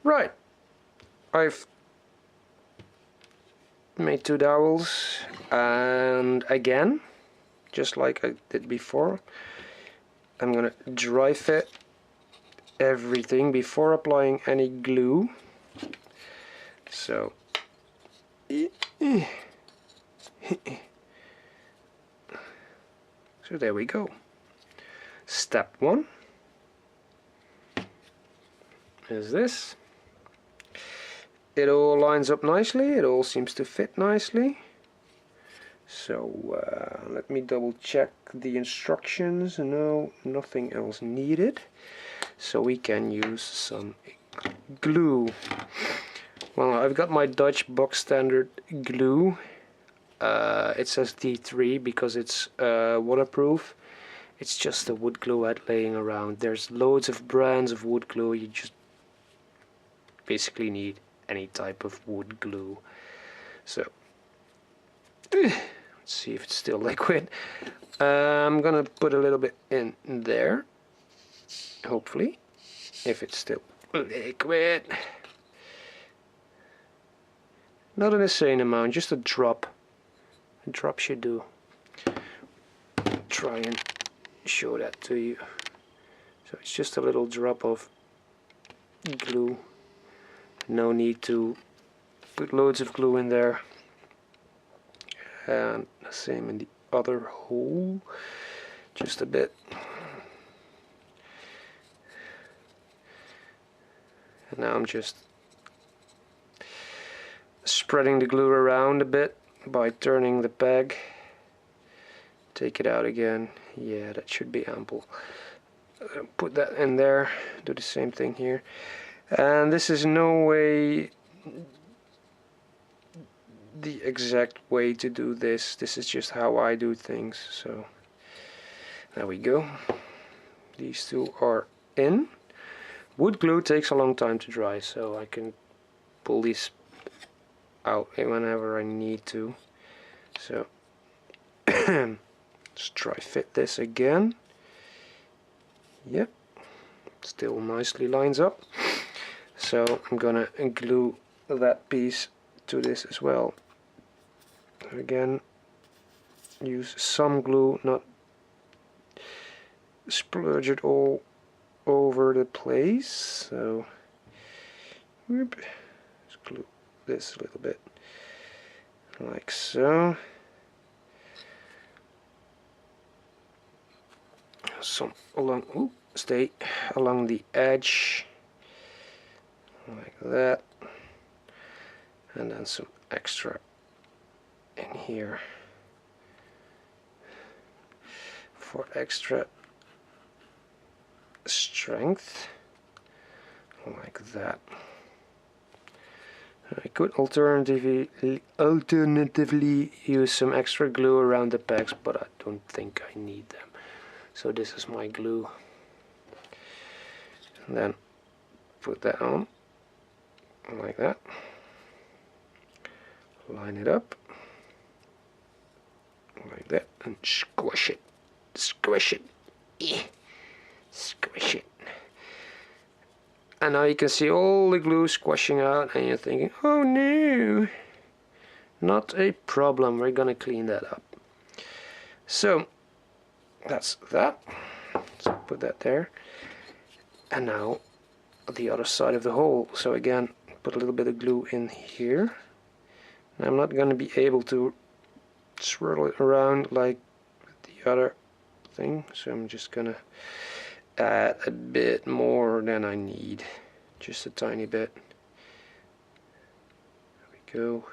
Right, I've made 2 dowels, and again, just like I did before, I'm gonna dry fit everything before applying any glue. So there we go. Step 1 is this. It all lines up nicely, it all seems to fit nicely. So let me double check the instructions. No, nothing else needed. So we can use some glue. Well, I've got my Dutch box standard glue. It says D3 because it's waterproof. It's just a wood glue I'd laying around. There's loads of brands of wood glue. You just basically need any type of wood glue. So let's see if it's still liquid. I'm gonna put a little bit in there, hopefully, if it's still liquid. Not an insane amount, just a drop. A drop should do. Try and show that to you. So it's just a little drop of glue. No need to put loads of glue in there. And the same in the other hole. Just a bit. And now I'm just spreading the glue around a bit by turning the peg. Take it out again. Yeah, that should be ample. Put that in there. Do the same thing here. And this is no way the exact way to do this. This is just how I do things. So there we go. These two are in. Wood glue takes a long time to dry, so I can pull these out whenever I need to. So let's try fit this again. Yep, still nicely lines up. So I'm gonna glue that piece to this as well. Again, use some glue, not splurge it all over the place. So whoop, let's glue this a little bit like so. Some along, stay along the edge like that, and then some extra in here for extra strength, like that. I could alternatively use some extra glue around the pegs, but I don't think I need them. So this is my glue. And then put that on like that. Line it up like that and squish it. Squish it. Squish it. And now you can see all the glue squashing out, and you're thinking, oh no, not a problem, we're gonna clean that up. So that's that. So put that there. And now the other side of the hole. So again, put a little bit of glue in here. And I'm not gonna be able to swirl it around like the other thing, so I'm just gonna add a bit more than I need, just a tiny bit. There we go.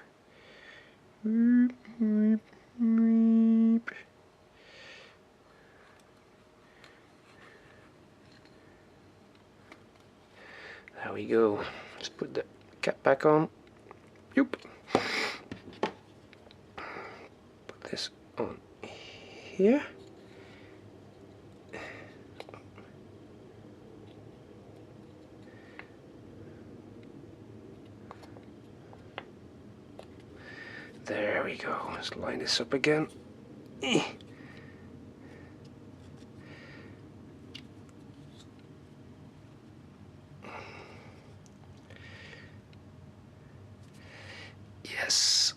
There we go. Let's put the cap back on. Yoop. Put this on here. There we go. Let's line this up again. Yes.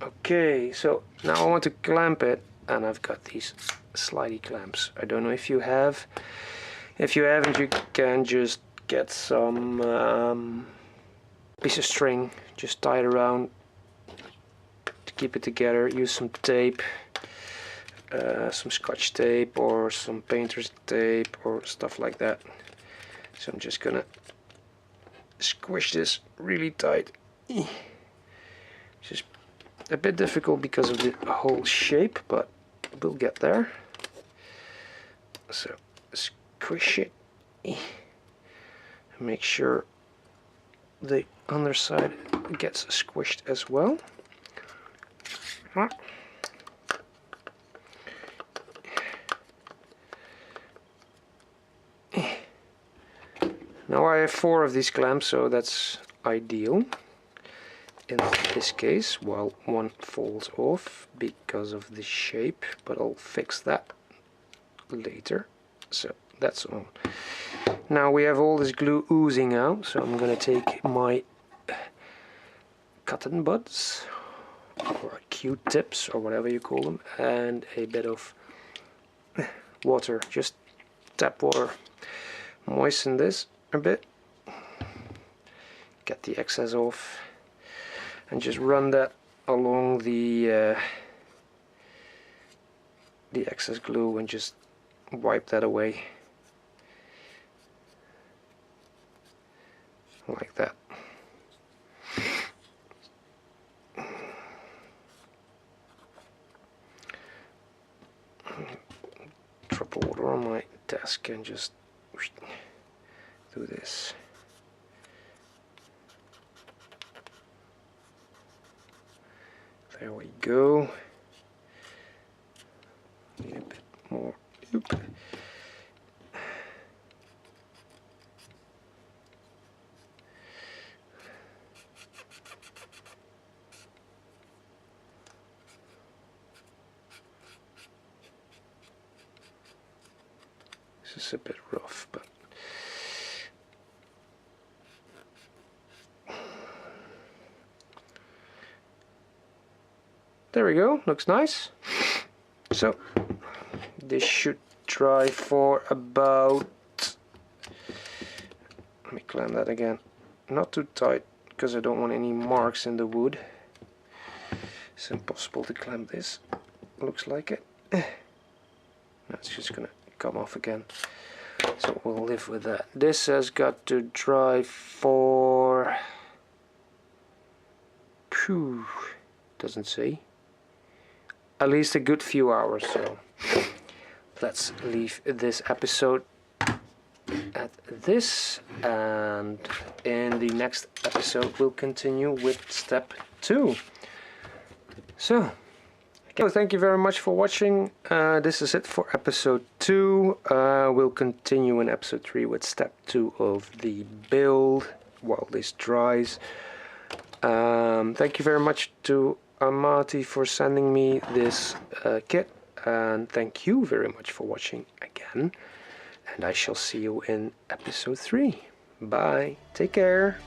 Okay, so now I want to clamp it, and I've got these slidey clamps. I don't know if you have. If you haven't, you can just get some piece of string, just tie it around to keep it together. Use some tape, some scotch tape or some painter's tape or stuff like that. So I'm just gonna squish this really tight. Just a bit difficult because of the whole shape, but we'll get there. So squish it. Make sure the underside gets squished as well. Now I have 4 of these clamps, so that's ideal in this case, while one falls off because of the shape, but I'll fix that later. So that's on. Now we have all this glue oozing out, so I'm gonna take my cotton buds or Q-tips or whatever you call them, and a bit of water, just tap water. Moisten this a bit, get the excess off, and just run that along the excess glue and just wipe that away like that. Drop water on my desk and just do this. There we go. Need a bit more. Oop. This is a bit rough, but there we go, looks nice. So this should dry for about, let me clamp that again, not too tight because I don't want any marks in the wood. It's impossible to clamp this, looks like it. That's just gonna come off again, so we'll live with that. This has got to dry for, doesn't say, at least a good few hours. So let's leave this episode at this, and in the next episode we'll continue with step 2. So thank you very much for watching. This is it for episode 2. We'll continue in episode 3 with step 2 of the build while this dries. Thank you very much to Amati for sending me this kit, and thank you very much for watching again, and I shall see you in episode 3. Bye, take care.